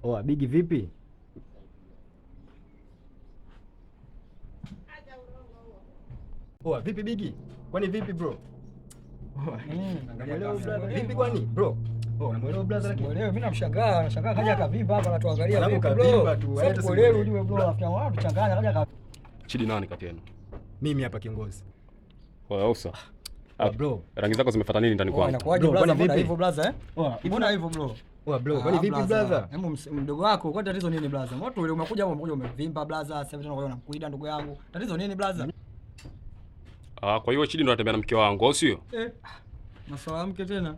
Oa Bigi vipi? Oa vipi Bigi? Kwani vipi bro? Vipi kwani bro? Unamuelewa brother lakini? Muelewe, mimi nashangaa kaja kavimba hapa anatuangalia vipi bro? Kavimba tu. Sasa muelewe ujue bro, rafiki yangu anatuchanganya kaja kavimba. Chidi nani kati yenu? Mimi hapa kiongozi. Oya Usa. Bro, rangi zako zimefuata nini ndani kwangu? Inakuaje brother? Mbona hivyo brother Mbona hivyo bro? Bro, kwani vipi brother? Hebu mdogo wako, kwa tatizo nini brother? Watu wale umekuja hapo umekuja umevimba brother, sasa hivi tena unakuida ndugu yangu. Tatizo nini brother? Kwa hiyo Chidi ndo anatembea na mke wangu, au sio? Masuala mke tena?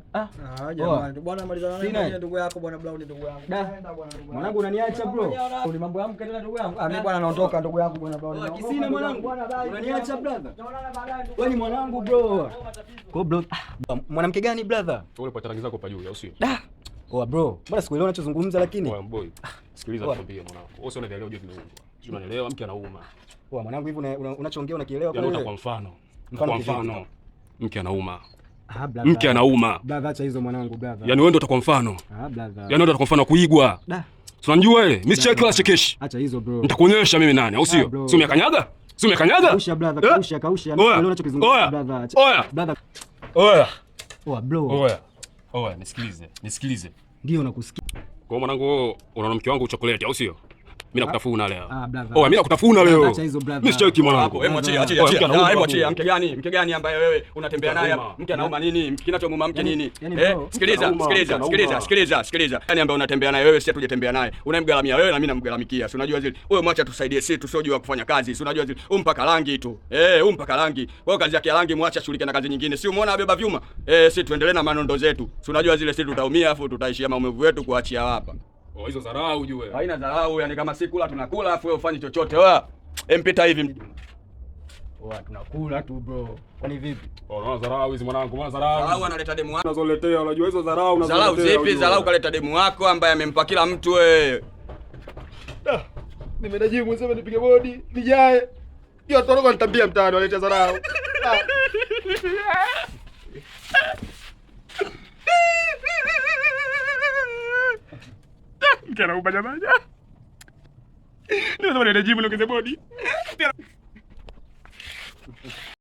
Jamani, bwana malizana naye ndugu yako bwana Brown ndugu yangu. Nenda bwana ndugu yangu. Mwanangu unaniacha bro? Ni mambo ya mke tena ndugu yangu. Mimi bwana naondoka ndugu yangu bwana Brown. Kisina mwanangu. Unaniacha brother? Wewe ni mwanangu bro. Kwa bro, mwanamke gani brother? Wewe pata rangi zako pa juu, au sio? Bro, mbona sikuelewa unachozungumza lakini? Boy. Sikiliza nikwambie mwanangu. Wewe sio unaelewa ujue tumeungwa. Sio unaelewa mke anauma. Mwanangu hivi unachoongea unakielewa kwa wewe? Kwa mfano. Mke anauma. Brother. Mke anauma. Brother acha hizo mwanangu brother. Yaani wewe ndio utakuwa mfano. Brother. Yaani wewe ndio utakuwa mfano kuigwa. Tunajua ile. Mimi sicheki wala chekeshi. Acha hizo bro. Nitakuonyesha mimi nani, au sio? Si umekanyaga? Si umekanyaga? Kausha brother, kausha. Leo unachokizungumza brother. Brother. Oya, nisikilize. Ndio nakusikia. Kwa mwanangu wewe unaona mke wangu chocolate, au sio? Mimi nakutafuna leo. Brother. Mimi nakutafuna leo. Acha hizo brother. Mimi sicheki mwanangu. Hebu achia. Mke gani ambaye wewe unatembea naye? Mke anauma nini? Kinachomuuma mke nini? Sikiliza. Yaani ambaye unatembea naye wewe, si tujatembea naye. Unamgaramia wewe na mimi namgaramikia. Si unajua zile. Wewe mwacha tusaidie sisi tusiojua kufanya kazi. Si unajua zile. Mpaka rangi tu. Mpaka rangi. Kwa hiyo kazi yake ya rangi mwacha shughulike na kazi nyingine. Si umeona abeba vyuma? Si tuendelee na manondo zetu. Si unajua zile sisi tutaumia afu tutaishia maumivu yetu kuachia hapa. Hizo dharau ujue. Haina dharau, yani kama si kula tunakula afu wewe ufanye chochote. Wewe mpita hivi. Tunakula tu bro. Kwani vipi? Unaona dharau hizi mwanangu, unaona dharau. Dharau analeta demu wako. Unazoletea, unajua hizo dharau unazoletea. Dharau zipi? Dharau kaleta demu wako ambaye amempa kila mtu wewe. Nimeenda mwenyewe nipige bodi, nijae. Hiyo toroka nitambia mtaani waleta dharau. Mke anauma jamani. Ndio ndio ndio jimu lokeze bodi.